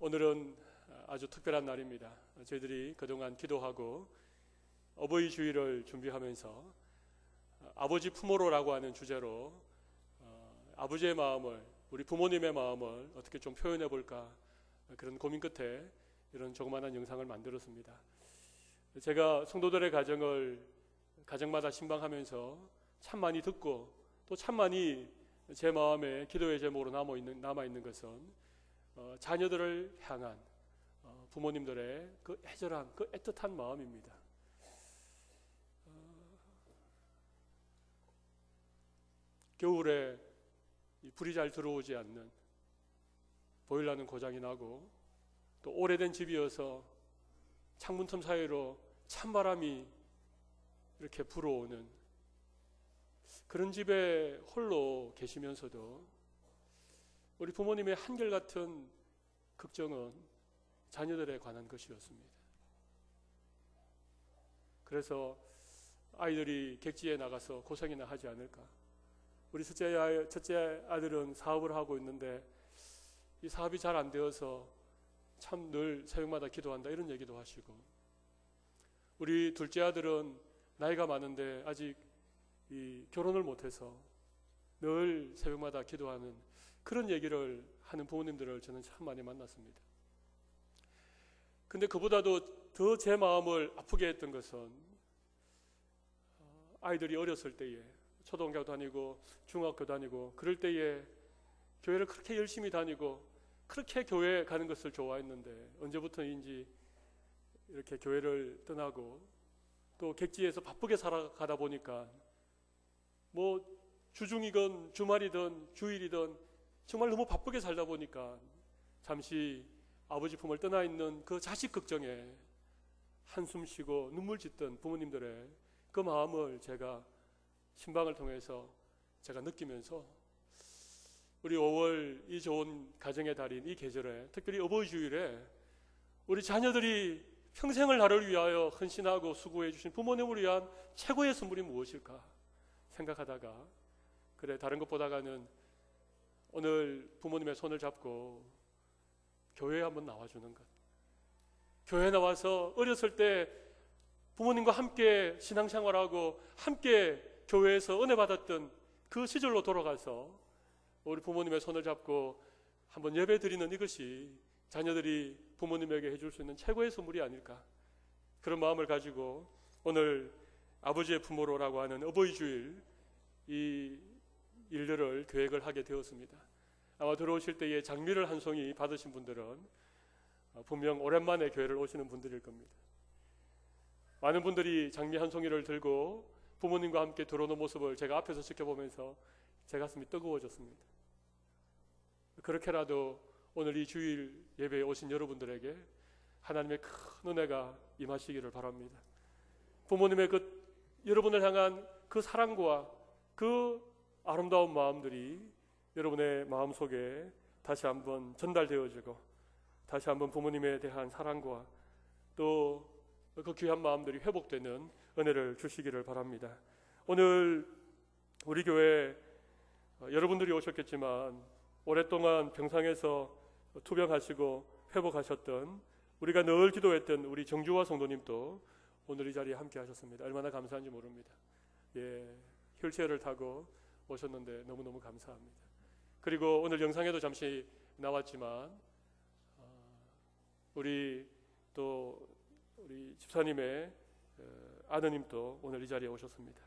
오늘은 아주 특별한 날입니다. 저희들이 그동안 기도하고 어버이 주일을 준비하면서 아버지 품으로라고 하는 주제로 아버지의 마음을, 우리 부모님의 마음을 어떻게 좀 표현해 볼까, 그런 고민 끝에 이런 조그마한 영상을 만들었습니다. 제가 성도들의 가정을 가정마다 신방하면서 참 많이 듣고 또 참 많이 제 마음에 기도의 제목으로 남아있는 것은 자녀들을 향한 부모님들의 그 애절한, 그 애틋한 마음입니다. 겨울에 불이 잘 들어오지 않는, 보일러는 고장이 나고 또 오래된 집이어서 창문틈 사이로 찬바람이 이렇게 불어오는 그런 집에 홀로 계시면서도 우리 부모님의 한결같은 걱정은 자녀들에 관한 것이었습니다. 그래서 아이들이 객지에 나가서 고생이나 하지 않을까. 우리 첫째 아들은 사업을 하고 있는데 이 사업이 잘 안 되어서 참 늘 새벽마다 기도한다, 이런 얘기도 하시고, 우리 둘째 아들은 나이가 많은데 아직 결혼을 못해서 늘 새벽마다 기도하는 그런 얘기를 하는 부모님들을 저는 참 많이 만났습니다. 근데 그보다도 더 제 마음을 아프게 했던 것은 아이들이 어렸을 때에 초등학교 다니고 중학교 다니고 그럴 때에 교회를 그렇게 열심히 다니고 그렇게 교회 가는 것을 좋아했는데 언제부터인지 이렇게 교회를 떠나고 또 객지에서 바쁘게 살아가다 보니까 뭐 주중이건 주말이든 주일이든 정말 너무 바쁘게 살다 보니까 잠시 아버지 품을 떠나 있는 그 자식 걱정에 한숨 쉬고 눈물 짓던 부모님들의 그 마음을 제가 신방을 통해서 제가 느끼면서 우리 5월 이 좋은 가정의 달인 이 계절에, 특별히 어버이 주일에 우리 자녀들이 평생을 나를 위하여 헌신하고 수고해 주신 부모님을 위한 최고의 선물이 무엇일까 생각하다가, 그래 다른 것보다는 오늘 부모님의 손을 잡고 교회에 한번 나와주는 것, 교회에 나와서 어렸을 때 부모님과 함께 신앙생활하고 함께 교회에서 은혜 받았던 그 시절로 돌아가서 우리 부모님의 손을 잡고 한번 예배 드리는 이것이 자녀들이 부모님에게 해줄 수 있는 최고의 선물이 아닐까, 그런 마음을 가지고 오늘 아버지의 품으로라고 하는 어버이 주일 이 일들을 계획을 하게 되었습니다. 아마 들어오실 때에 장미를 한 송이 받으신 분들은 분명 오랜만에 교회를 오시는 분들일 겁니다. 많은 분들이 장미 한 송이를 들고 부모님과 함께 들어오는 모습을 제가 앞에서 지켜보면서 제 가슴이 뜨거워졌습니다. 그렇게라도 오늘 이 주일 예배에 오신 여러분들에게 하나님의 큰 은혜가 임하시기를 바랍니다. 부모님의 여러분을 향한 그 사랑과 그 아름다운 마음들이 여러분의 마음속에 다시 한번 전달되어지고 다시 한번 부모님에 대한 사랑과 또 그 귀한 마음들이 회복되는 은혜를 주시기를 바랍니다. 오늘 우리 교회 여러분들이 오셨겠지만 오랫동안 병상에서 투병하시고 회복하셨던, 우리가 늘 기도했던 우리 정주화 성도님도 오늘 이 자리에 함께 하셨습니다. 얼마나 감사한지 모릅니다. 휠체어를 타고 오셨는데 너무너무 감사합니다. 그리고 오늘 영상에도 잠시 나왔지만 우리 집사님의 아드님도 오늘 이 자리에 오셨습니다.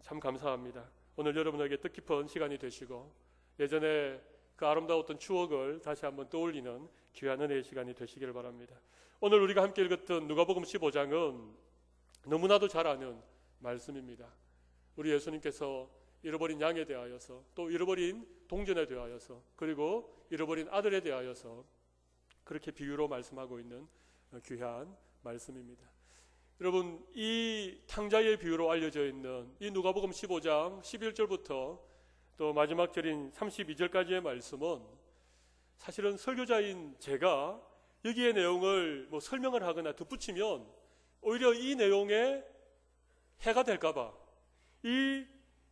참 감사합니다. 오늘 여러분에게 뜻깊은 시간이 되시고 예전에 그 아름다웠던 추억을 다시 한번 떠올리는 귀한 은혜의 시간이 되시길 바랍니다. 오늘 우리가 함께 읽었던 누가복음 15장은 너무나도 잘 아는 말씀입니다. 우리 예수님께서 잃어버린 양에 대하여서, 또 잃어버린 동전에 대하여서, 그리고 잃어버린 아들에 대하여서 그렇게 비유로 말씀하고 있는 귀한 말씀입니다. 여러분, 이 탕자의 비유로 알려져 있는 이 누가복음 15장 11절부터 또 마지막 절인 32절까지의 말씀은 사실은 설교자인 제가 여기의 내용을 설명을 하거나 덧붙이면 오히려 이 내용에 해가 될까봐, 이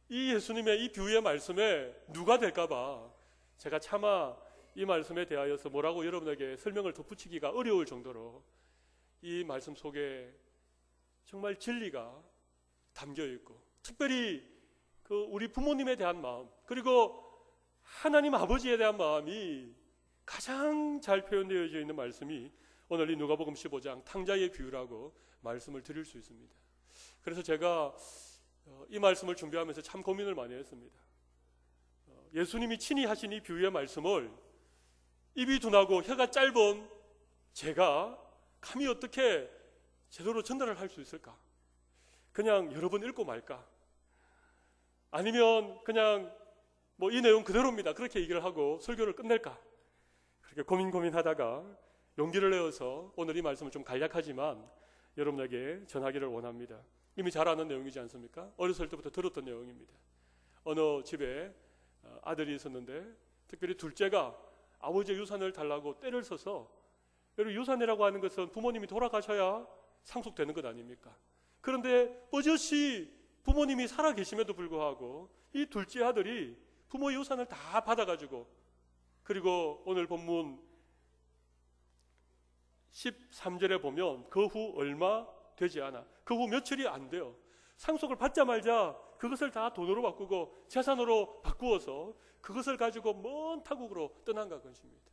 예수님의 이 비유의 말씀에 누가 될까봐 제가 차마 이 말씀에 대하여서 뭐라고 여러분에게 설명을 덧붙이기가 어려울 정도로 이 말씀 속에 정말 진리가 담겨 있고, 특별히 그 우리 부모님에 대한 마음, 그리고 하나님 아버지에 대한 마음이 가장 잘 표현되어져 있는 말씀이 오늘 이 누가복음 15장 탕자의 비유라고 말씀을 드릴 수 있습니다. 그래서 제가 이 말씀을 준비하면서 참 고민을 많이 했습니다. 예수님이 친히 하신 이 비유의 말씀을 입이 둔하고 혀가 짧은 제가 감히 어떻게 제대로 전달을 할 수 있을까? 그냥 여러 번 읽고 말까? 아니면 그냥 뭐 이 내용 그대로입니다, 그렇게 얘기를 하고 설교를 끝낼까? 그렇게 고민하다가 용기를 내어서 오늘 이 말씀을 좀 간략하지만 여러분에게 전하기를 원합니다. 이미 잘 아는 내용이지 않습니까? 어렸을 때부터 들었던 내용입니다. 어느 집에 아들이 있었는데 특별히 둘째가 아버지의 유산을 달라고 떼를 써서, 여러분 유산이라고 하는 것은 부모님이 돌아가셔야 상속되는 것 아닙니까? 그런데 버젓이 부모님이 살아 계심에도 불구하고 이 둘째 아들이 부모의 유산을 다 받아가지고, 그리고 오늘 본문 13절에 보면 그 후 얼마 되지 않아, 그 후 며칠이 안 돼요. 상속을 받자마자 그것을 다 돈으로 바꾸고 재산으로 바꾸어서 그것을 가지고 먼 타국으로 떠나간 것입니다.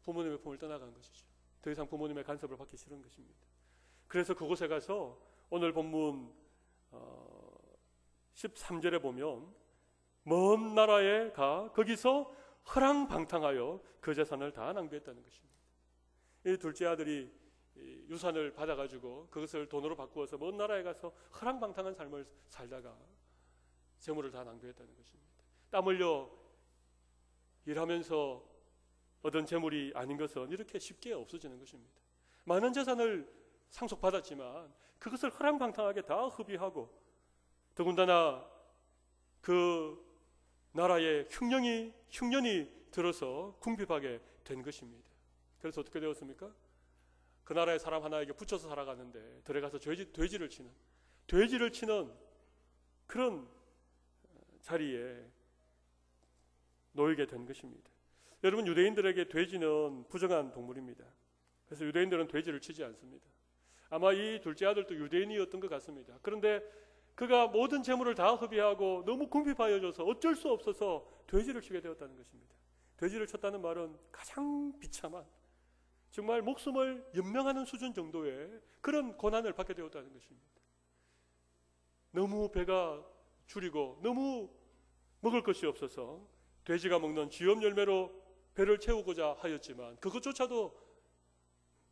부모님의 품을 떠나간 것이죠. 더 이상 부모님의 간섭을 받기 싫은 것입니다. 그래서 그곳에 가서 오늘 본문 13절에 보면 먼 나라에 가 거기서 허랑방탕하여 그 재산을 다 낭비했다는 것입니다. 이 둘째 아들이 유산을 받아가지고 그것을 돈으로 바꾸어서 먼 나라에 가서 허랑방탕한 삶을 살다가 재물을 다 낭비했다는 것입니다. 땀 흘려 일하면서 얻은 재물이 아닌 것은 이렇게 쉽게 없어지는 것입니다. 많은 재산을 상속받았지만 그것을 허랑방탕하게 다 흡입하고, 더군다나 그 나라에 흉년이 들어서 궁핍하게 된 것입니다. 그래서 어떻게 되었습니까? 그 나라의 사람 하나에게 붙여서 살아가는데 들어가서 돼지를 치는 그런 자리에 놓이게 된 것입니다. 여러분, 유대인들에게 돼지는 부정한 동물입니다. 그래서 유대인들은 돼지를 치지 않습니다. 아마 이 둘째 아들도 유대인이었던 것 같습니다. 그런데 그가 모든 재물을 다 흡입하고 너무 궁핍하여져서 어쩔 수 없어서 돼지를 치게 되었다는 것입니다. 돼지를 쳤다는 말은 가장 비참한, 정말 목숨을 연명하는 수준 정도의 그런 고난을 받게 되었다는 것입니다. 너무 배가 줄이고 너무 먹을 것이 없어서 돼지가 먹는 쥐염 열매로 배를 채우고자 하였지만 그것조차도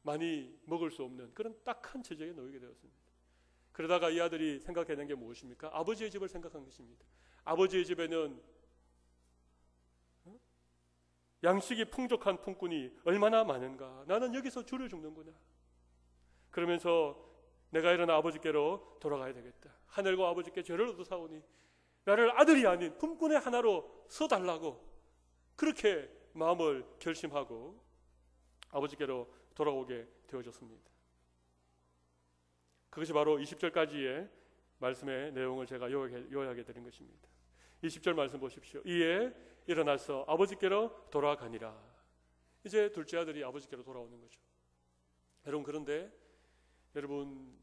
많이 먹을 수 없는 그런 딱한 처지에 놓이게 되었습니다. 그러다가 이 아들이 생각해낸 게 무엇입니까? 아버지의 집을 생각한 것입니다. 아버지의 집에는 양식이 풍족한 품꾼이 얼마나 많은가. 나는 여기서 줄을 죽는구나. 그러면서 내가 일어나 아버지께로 돌아가야 되겠다. 하늘과 아버지께 죄를 얻어사오니 나를 아들이 아닌 품꾼의 하나로 써달라고 그렇게 마음을 결심하고 아버지께로 돌아오게 되어졌습니다. 그것이 바로 20절까지의 말씀의 내용을 제가 요약해 드린 것입니다. 20절 말씀 보십시오. 이에 일어나서 아버지께로 돌아가니라. 이제 둘째 아들이 아버지께로 돌아오는 거죠. 여러분, 그런데 여러분,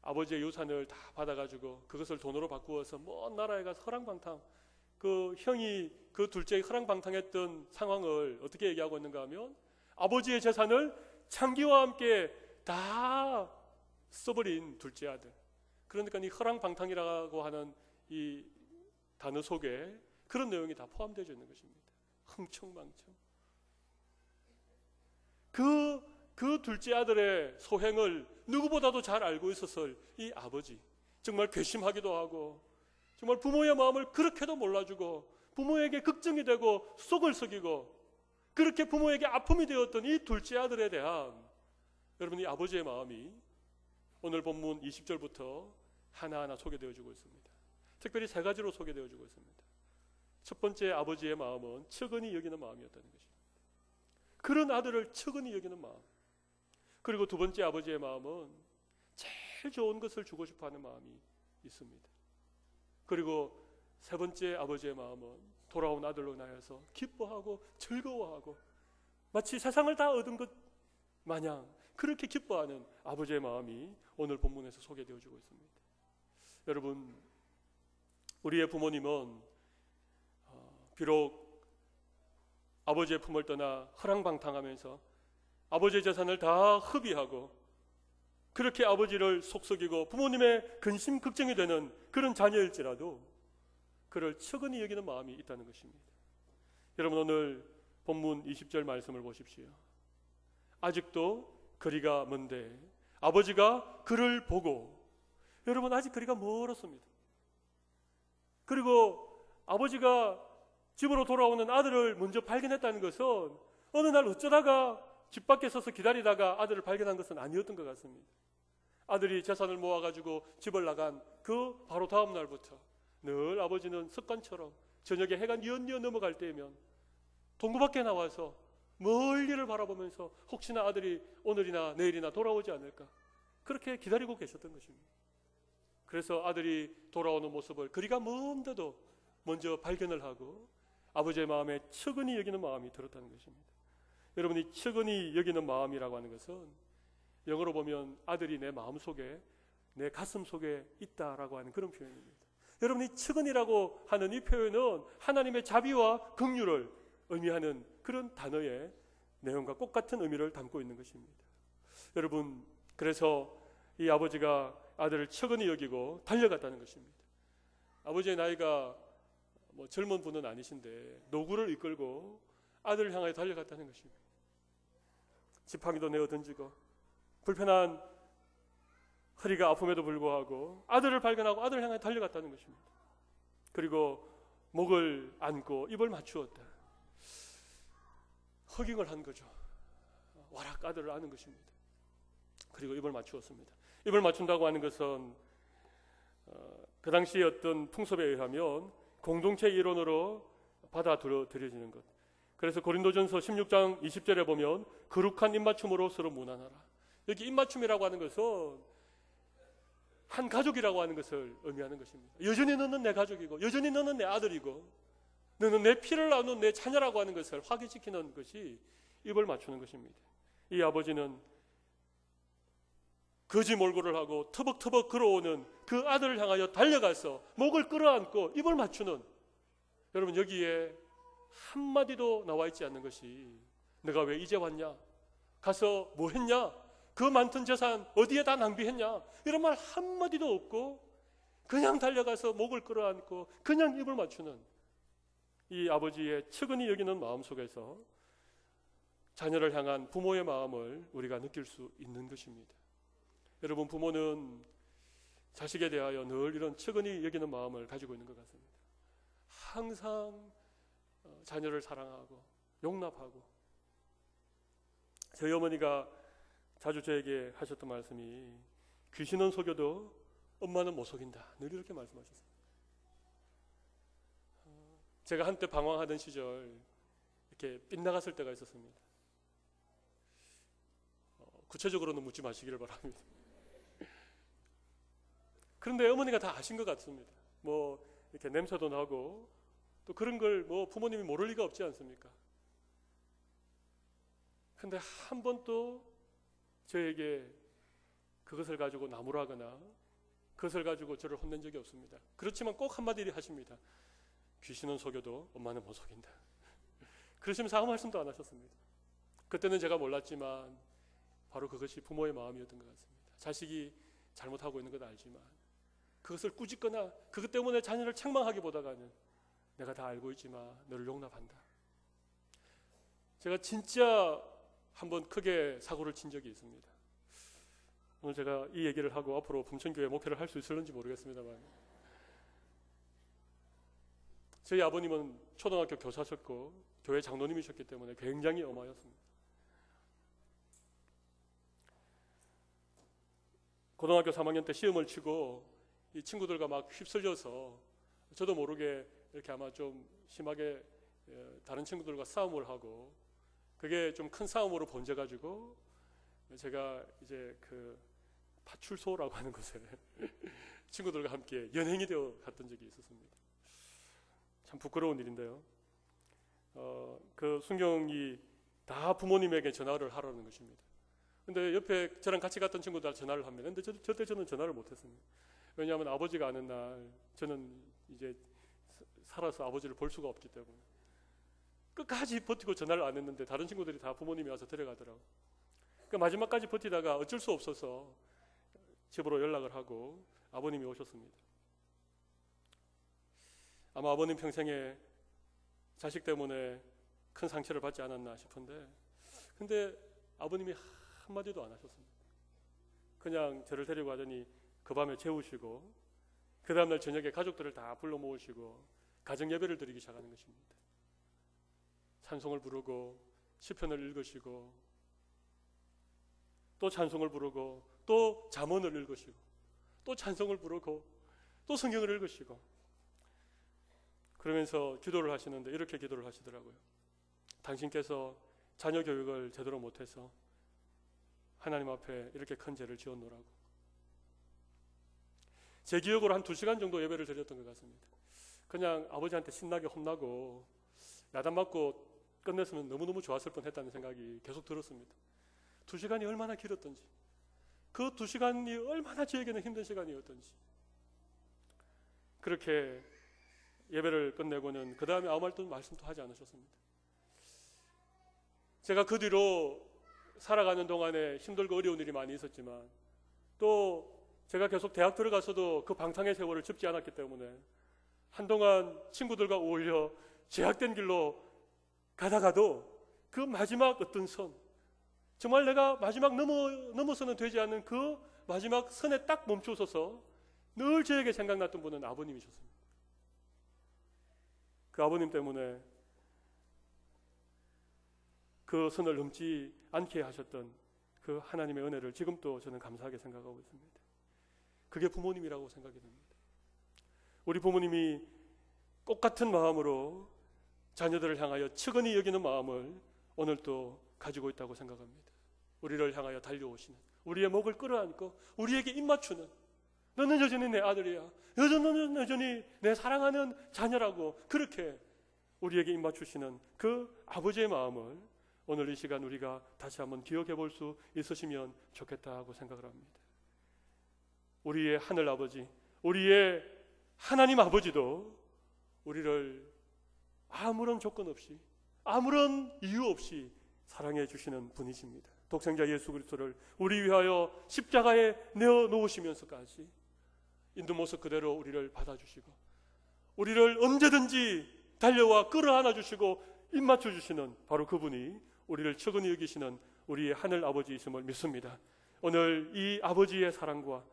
아버지의 유산을 다 받아가지고 그것을 돈으로 바꾸어서 먼 나라에 가서 허랑방탕, 그 형이 그 둘째의 허랑방탕했던 상황을 어떻게 얘기하고 있는가 하면 아버지의 재산을 창기와 함께 다 써버린 둘째 아들. 그러니까 이 허랑방탕이라고 하는 이 단어 속에 그런 내용이 다 포함되어 있는 것입니다. 흥청망청. 그 둘째 아들의 소행을 누구보다도 잘 알고 있었을 이 아버지, 정말 괘씸하기도 하고 정말 부모의 마음을 그렇게도 몰라주고 부모에게 걱정이 되고 속을 썩이고 그렇게 부모에게 아픔이 되었던 이 둘째 아들에 대한 여러분, 이 아버지의 마음이 오늘 본문 20절부터 하나하나 소개되어지고 있습니다. 특별히 세 가지로 소개되어지고 있습니다. 첫 번째, 아버지의 마음은 측은히 여기는 마음이었다는 것입니다. 그런 아들을 측은히 여기는 마음. 그리고 두 번째, 아버지의 마음은 제일 좋은 것을 주고 싶어하는 마음이 있습니다. 그리고 세 번째 아버지의 마음은 돌아온 아들로 인하여서 기뻐하고 즐거워하고 마치 세상을 다 얻은 것 마냥 그렇게 기뻐하는 아버지의 마음이 오늘 본문에서 소개되어지고 있습니다. 여러분, 우리의 부모님은 비록 아버지의 품을 떠나 허랑방탕하면서 아버지의 재산을 다 흡입하고 그렇게 아버지를 속썩이고 부모님의 근심 걱정이 되는 그런 자녀일지라도 그를 측은히 여기는 마음이 있다는 것입니다. 여러분, 오늘 본문 20절 말씀을 보십시오. 아직도 거리가 먼데 아버지가 그를 보고, 여러분 아직 거리가 멀었습니다. 그리고 아버지가 집으로 돌아오는 아들을 먼저 발견했다는 것은 어느 날 어쩌다가 집 밖에 서서 기다리다가 아들을 발견한 것은 아니었던 것 같습니다. 아들이 재산을 모아가지고 집을 나간 그 바로 다음 날부터 늘 아버지는 습관처럼 저녁에 해가 뉘엿뉘엿 넘어갈 때면 동구 밖에 나와서 멀리를 바라보면서 혹시나 아들이 오늘이나 내일이나 돌아오지 않을까 그렇게 기다리고 계셨던 것입니다. 그래서 아들이 돌아오는 모습을 거리가 먼데도 먼저 발견을 하고 아버지의 마음에 측은히 여기는 마음이 들었다는 것입니다. 여러분이 측은히 여기는 마음이라고 하는 것은 영어로 보면 아들이 내 마음 속에, 내 가슴 속에 있다라고 하는 그런 표현입니다. 여러분이 측은이라고 하는 이 표현은 하나님의 자비와 긍휼을 의미하는 그런 단어의 내용과 똑같은 의미를 담고 있는 것입니다. 여러분, 그래서 이 아버지가 아들을 측은히 여기고 달려갔다는 것입니다. 아버지의 나이가 젊은 분은 아니신데 노구를 이끌고 아들을 향하여 달려갔다는 것입니다. 지팡이도 내어 던지고 불편한 허리가 아픔에도 불구하고 아들을 발견하고 아들을 향해 달려갔다는 것입니다. 그리고 목을 안고 입을 맞추었다. 허깅을 한 거죠. 와락 아들을 안은 것입니다. 그리고 입을 맞추었습니다. 입을 맞춘다고 하는 것은 그 당시의 어떤 풍습에 의하면 공동체 이론으로 받아들여지는 것. 그래서 고린도전서 16장 20절에 보면 거룩한 입맞춤으로 서로 무난하라. 여기 입맞춤이라고 하는 것은 한 가족이라고 하는 것을 의미하는 것입니다. 여전히 너는 내 가족이고 여전히 너는 내 아들이고 너는 내 피를 나누는 내 자녀라고 하는 것을 확인시키는 것이 입을 맞추는 것입니다. 이 아버지는 거지몰골을 하고 터벅터벅 걸어오는 그 아들을 향하여 달려가서 목을 끌어안고 입을 맞추는, 여러분 여기에 한마디도 나와 있지 않는 것이 내가 왜 이제 왔냐? 가서 뭐 했냐? 그 많던 재산 어디에다 낭비했냐? 이런 말 한마디도 없고 그냥 달려가서 목을 끌어안고 그냥 입을 맞추는 이 아버지의 측은히 여기는 마음 속에서 자녀를 향한 부모의 마음을 우리가 느낄 수 있는 것입니다. 여러분, 부모는 자식에 대하여 늘 이런 측은히 여기는 마음을 가지고 있는 것 같습니다. 항상 자녀를 사랑하고 용납하고, 저희 어머니가 자주 저에게 하셨던 말씀이 귀신은 속여도 엄마는 못 속인다, 늘 이렇게 말씀하셨습니다. 제가 한때 방황하던 시절 이렇게 빗나갔을 때가 있었습니다. 구체적으로는 묻지 마시기를 바랍니다. 그런데 어머니가 다 아신 것 같습니다. 이렇게 냄새도 나고 또 그런 걸 부모님이 모를 리가 없지 않습니까? 그런데 한 번도 저에게 그것을 가지고 나무라거나 그것을 가지고 저를 혼낸 적이 없습니다. 그렇지만 꼭 한마디 하십니다. 귀신은 속여도 엄마는 못 속인다. 그러시면서 아무 말씀도 안 하셨습니다. 그때는 제가 몰랐지만 바로 그것이 부모의 마음이었던 것 같습니다. 자식이 잘못하고 있는 것 알지만 그것을 꾸짖거나 그것 때문에 자녀를 책망하기보다는 내가 다 알고 있지만 너를 용납한다. 제가 진짜 한번 크게 사고를 친 적이 있습니다. 오늘 제가 이 얘기를 하고 앞으로 품천교회 목회를 할 수 있을는지 모르겠습니다만, 저희 아버님은 초등학교 교사셨고 교회 장로님이셨기 때문에 굉장히 엄하였습니다. 고등학교 3학년 때 시험을 치고 이 친구들과 막 휩쓸려서 저도 모르게 이렇게 아마 좀 심하게 다른 친구들과 싸움을 하고, 그게 좀 큰 싸움으로 번져가지고 제가 이제 그 파출소라고 하는 곳에 친구들과 함께 연행이 되어 갔던 적이 있었습니다. 참 부끄러운 일인데요. 그 순경이 다 부모님에게 전화를 하라는 것입니다. 근데 옆에 저랑 같이 갔던 친구들 전화를 합니다. 근데 저때 저는 전화를 못했습니다. 왜냐하면 아버지가 아는 날 저는 이제 살아서 아버지를 볼 수가 없기 때문에 끝까지 버티고 전화를 안 했는데 다른 친구들이 다 부모님이 와서 데려가더라고요. 그러니까 마지막까지 버티다가 어쩔 수 없어서 집으로 연락을 하고 아버님이 오셨습니다. 아마 아버님 평생에 자식 때문에 큰 상처를 받지 않았나 싶은데, 근데 아버님이 한마디도 안 하셨습니다. 그냥 저를 데리고 가더니 그 밤에 재우시고 그 다음날 저녁에 가족들을 다 불러 모으시고 가정 예배를 드리기 시작하는 것입니다. 찬송을 부르고 시편을 읽으시고 또 찬송을 부르고 또 잠언을 읽으시고 또 찬송을 부르고 또 성경을 읽으시고 그러면서 기도를 하시는데 이렇게 기도를 하시더라고요. 당신께서 자녀 교육을 제대로 못해서 하나님 앞에 이렇게 큰 죄를 지었노라고. 제 기억으로 한 2시간 정도 예배를 드렸던 것 같습니다. 그냥 아버지한테 신나게 혼나고 야단 맞고 끝냈으면 너무너무 좋았을 뻔했다는 생각이 계속 들었습니다. 2시간이 얼마나 길었던지, 그 2시간이 얼마나 저에게는 힘든 시간이었던지. 그렇게 예배를 끝내고는 그 다음에 아무 말씀도 하지 않으셨습니다. 제가 그 뒤로 살아가는 동안에 힘들고 어려운 일이 많이 있었지만 또 제가 계속 대학 들어가서도 그 방탕의 세월을 접지 않았기 때문에 한동안 친구들과 오히려 제약된 길로 가다가도 그 마지막 어떤 선, 정말 내가 마지막 넘어서는 되지 않는 그 마지막 선에 딱 멈춰서서 늘 저에게 생각났던 분은 아버님이셨습니다. 그 아버님 때문에 그 선을 넘지 않게 하셨던 그 하나님의 은혜를 지금도 저는 감사하게 생각하고 있습니다. 그게 부모님이라고 생각이 듭니다. 우리 부모님이 똑같은 마음으로 자녀들을 향하여 측은히 여기는 마음을 오늘도 가지고 있다고 생각합니다. 우리를 향하여 달려오시는, 우리의 목을 끌어안고 우리에게 입맞추는, 너는 여전히 내 아들이야, 너는 여전히 내 사랑하는 자녀라고 그렇게 우리에게 입맞추시는 그 아버지의 마음을 오늘 이 시간 우리가 다시 한번 기억해 볼 수 있으시면 좋겠다고 생각을 합니다. 우리의 하늘 아버지, 우리의 하나님 아버지도 우리를 아무런 조건 없이, 아무런 이유 없이 사랑해 주시는 분이십니다. 독생자 예수 그리스도를 우리 위하여 십자가에 내어놓으시면서까지 있는 모습 그대로 우리를 받아주시고 우리를 언제든지 달려와 끌어안아 주시고 입맞춰 주시는 바로 그분이 우리를 측은히 여기시는 우리의 하늘 아버지이심을 믿습니다. 오늘 이 아버지의 사랑과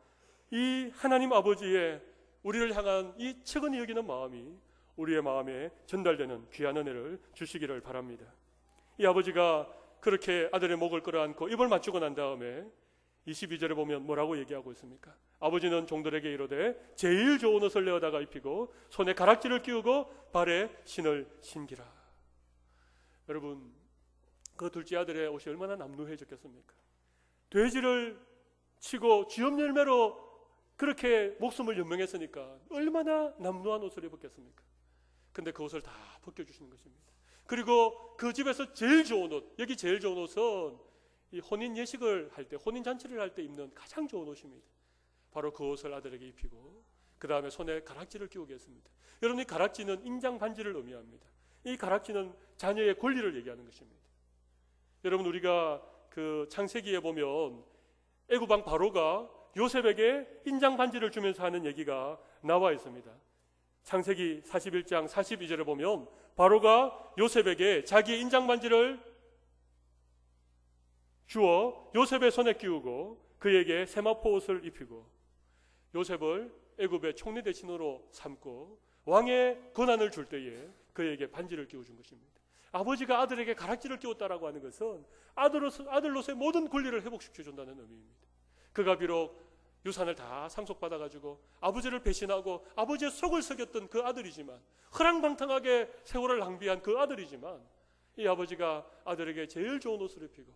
이 하나님 아버지의 우리를 향한 이 측은히 여기는 마음이 우리의 마음에 전달되는 귀한 은혜를 주시기를 바랍니다. 이 아버지가 그렇게 아들의 목을 끌어안고 입을 맞추고 난 다음에 22절에 보면 뭐라고 얘기하고 있습니까? 아버지는 종들에게 이르되 제일 좋은 옷을 내어다가 입히고 손에 가락지를 끼우고 발에 신을 신기라. 여러분, 그 둘째 아들의 옷이 얼마나 남루해졌겠습니까? 돼지를 치고 쥐염열매로 그렇게 목숨을 연명했으니까 얼마나 남루한 옷을 입었겠습니까? 근데 그 옷을 다 벗겨주시는 것입니다. 그리고 그 집에서 제일 좋은 옷, 여기 제일 좋은 옷은 이 혼인 예식을 할 때, 혼인 잔치를 할 때 입는 가장 좋은 옷입니다. 바로 그 옷을 아들에게 입히고 그 다음에 손에 가락지를 끼우게 했습니다. 여러분, 이 가락지는 인장 반지를 의미합니다. 이 가락지는 자녀의 권리를 얘기하는 것입니다. 여러분, 우리가 그 창세기에 보면 애굽 왕 바로가 요셉에게 인장 반지를 주면서 하는 얘기가 나와 있습니다. 창세기 41장 42절에 보면 바로가 요셉에게 자기의 인장 반지를 주어 요셉의 손에 끼우고 그에게 세마포 옷을 입히고 요셉을 애굽의 총리 대신으로 삼고 왕의 권한을 줄 때에 그에게 반지를 끼워준 것입니다. 아버지가 아들에게 가락지를 끼웠다라고 하는 것은 아들로서의 모든 권리를 회복시켜준다는 의미입니다. 그가 비록 유산을 다 상속받아가지고 아버지를 배신하고 아버지의 속을 썩였던 그 아들이지만, 허랑방탕하게 세월을 낭비한 그 아들이지만, 이 아버지가 아들에게 제일 좋은 옷을 입히고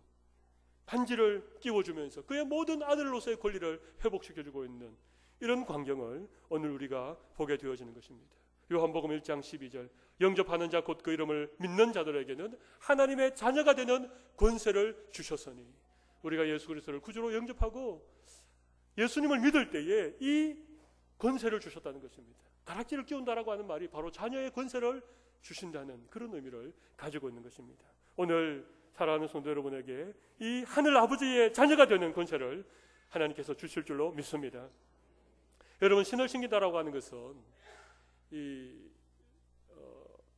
반지를 끼워주면서 그의 모든 아들로서의 권리를 회복시켜주고 있는 이런 광경을 오늘 우리가 보게 되어지는 것입니다. 요한복음 1장 12절 영접하는 자 곧 그 이름을 믿는 자들에게는 하나님의 자녀가 되는 권세를 주셨으니 우리가 예수 그리스도를 구주로 영접하고 예수님을 믿을 때에 이 권세를 주셨다는 것입니다. 가락지를 끼운다라고 하는 말이 바로 자녀의 권세를 주신다는 그런 의미를 가지고 있는 것입니다. 오늘 사랑하는 성도 여러분에게 이 하늘 아버지의 자녀가 되는 권세를 하나님께서 주실 줄로 믿습니다. 여러분, 신을 신긴다라고 하는 것은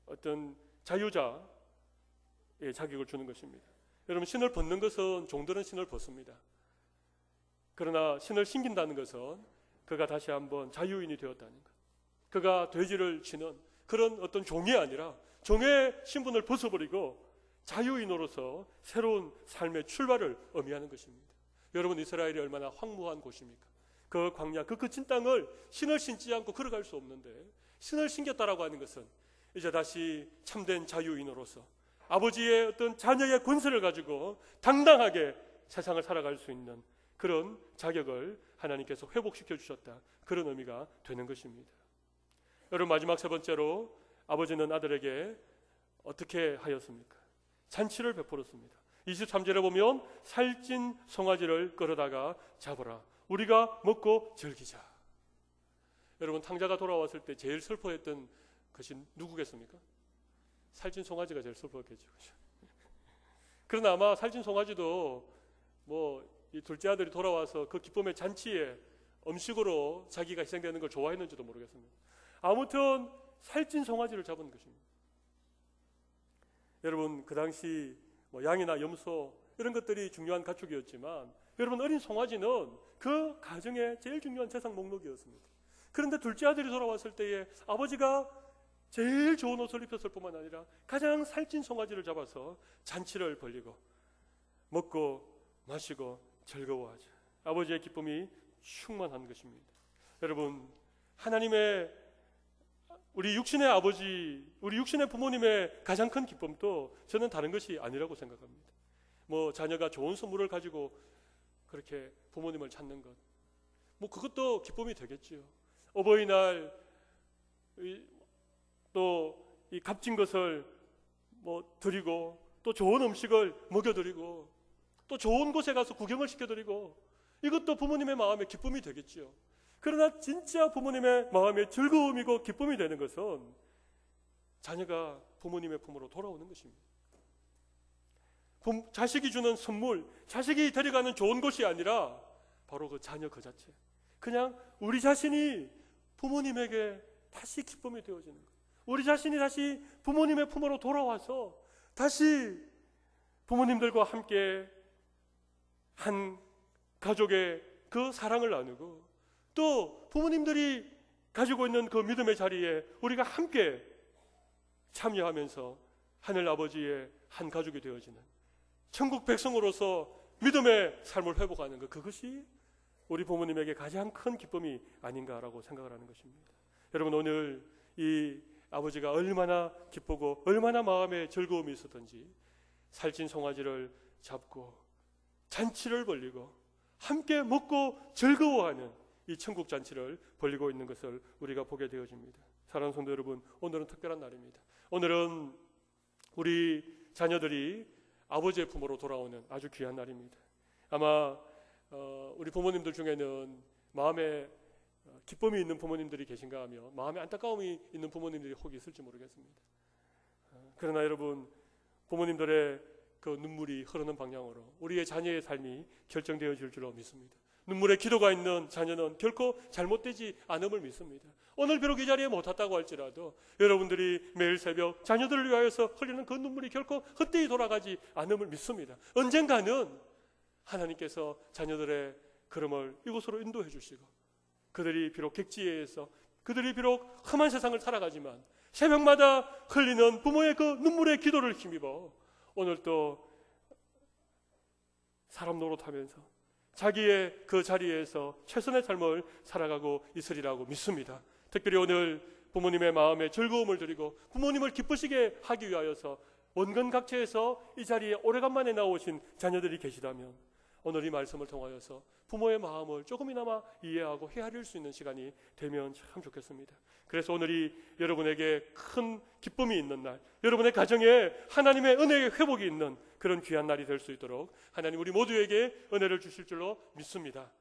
어떤 자유자의 자격을 주는 것입니다. 여러분, 신을 벗는 것은 종들은 신을 벗습니다. 그러나 신을 신긴다는 것은 그가 다시 한번 자유인이 되었다는 것, 그가 돼지를 치는 그런 어떤 종이 아니라 종의 신분을 벗어버리고 자유인으로서 새로운 삶의 출발을 의미하는 것입니다. 여러분, 이스라엘이 얼마나 황무한 곳입니까? 그 광야, 그 거친 땅을 신을 신지 않고 걸어갈 수 없는데 신을 신겼다라고 하는 것은 이제 다시 참된 자유인으로서 아버지의 어떤 자녀의 권세를 가지고 당당하게 세상을 살아갈 수 있는 그런 자격을 하나님께서 회복시켜 주셨다, 그런 의미가 되는 것입니다. 여러분, 마지막 세 번째로 아버지는 아들에게 어떻게 하였습니까? 잔치를 베풀었습니다. 23절에 보면 살찐 송아지를 끌어다가 잡으라, 우리가 먹고 즐기자. 여러분, 탕자가 돌아왔을 때 제일 슬퍼했던 것이 누구겠습니까? 살찐 송아지가 제일 슬퍼했겠죠. 그러나 아마 살찐 송아지도 이 둘째 아들이 돌아와서 그 기쁨의 잔치에 음식으로 자기가 희생되는 걸 좋아했는지도 모르겠습니다. 아무튼 살찐 송아지를 잡은 것입니다. 여러분, 그 당시 양이나 염소 이런 것들이 중요한 가축이었지만 여러분, 어린 송아지는 그 가정의 제일 중요한 재산 목록이었습니다. 그런데 둘째 아들이 돌아왔을 때에 아버지가 제일 좋은 옷을 입혔을 뿐만 아니라 가장 살찐 송아지를 잡아서 잔치를 벌리고 먹고 마시고 즐거워하자. 아버지의 기쁨이 충만한 것입니다. 여러분, 하나님의 우리 육신의 아버지, 우리 육신의 부모님의 가장 큰 기쁨도 저는 다른 것이 아니라고 생각합니다. 자녀가 좋은 선물을 가지고 그렇게 부모님을 찾는 것, 그것도 기쁨이 되겠지요. 어버이날 또 이 값진 것을 드리고 또 좋은 음식을 먹여드리고 또 좋은 곳에 가서 구경을 시켜드리고 이것도 부모님의 마음에 기쁨이 되겠지요. 그러나 진짜 부모님의 마음에 즐거움이고 기쁨이 되는 것은 자녀가 부모님의 품으로 돌아오는 것입니다. 자식이 주는 선물, 자식이 데려가는 좋은 곳이 아니라 바로 그 자녀 그 자체, 그냥 우리 자신이 부모님에게 다시 기쁨이 되어지는 것, 우리 자신이 다시 부모님의 품으로 돌아와서 다시 부모님들과 함께 한 가족의 그 사랑을 나누고 또 부모님들이 가지고 있는 그 믿음의 자리에 우리가 함께 참여하면서 하늘 아버지의 한 가족이 되어지는 천국 백성으로서 믿음의 삶을 회복하는 것, 그것이 우리 부모님에게 가장 큰 기쁨이 아닌가라고 생각을 하는 것입니다. 여러분, 오늘 이 아버지가 얼마나 기쁘고 얼마나 마음에 즐거움이 있었던지 살찐 송아지를 잡고 잔치를 벌리고 함께 먹고 즐거워하는 이 천국 잔치를 벌리고 있는 것을 우리가 보게 되어집니다. 사랑하는 성도 여러분, 오늘은 특별한 날입니다. 오늘은 우리 자녀들이 아버지의 품으로 돌아오는 아주 귀한 날입니다. 아마 우리 부모님들 중에는 마음에 기쁨이 있는 부모님들이 계신가 하며 마음에 안타까움이 있는 부모님들이 혹 있을지 모르겠습니다. 그러나 여러분, 부모님들의 그 눈물이 흐르는 방향으로 우리의 자녀의 삶이 결정되어질 줄로 믿습니다. 눈물의 기도가 있는 자녀는 결코 잘못되지 않음을 믿습니다. 오늘 비록 이 자리에 못 왔다고 할지라도 여러분들이 매일 새벽 자녀들을 위하여서 흘리는 그 눈물이 결코 헛되이 돌아가지 않음을 믿습니다. 언젠가는 하나님께서 자녀들의 걸음을 이곳으로 인도해 주시고 그들이 비록 객지에서 그들이 비록 험한 세상을 살아가지만 새벽마다 흘리는 부모의 그 눈물의 기도를 힘입어 오늘 또 사람 노릇하면서 자기의 그 자리에서 최선의 삶을 살아가고 있으리라고 믿습니다. 특별히 오늘 부모님의 마음에 즐거움을 드리고 부모님을 기쁘시게 하기 위하여서 원근각처에서 이 자리에 오래간만에 나오신 자녀들이 계시다면 오늘 이 말씀을 통하여서 부모의 마음을 조금이나마 이해하고 헤아릴 수 있는 시간이 되면 참 좋겠습니다. 그래서 오늘이 여러분에게 큰 기쁨이 있는 날, 여러분의 가정에 하나님의 은혜의 회복이 있는 그런 귀한 날이 될 수 있도록 하나님 우리 모두에게 은혜를 주실 줄로 믿습니다.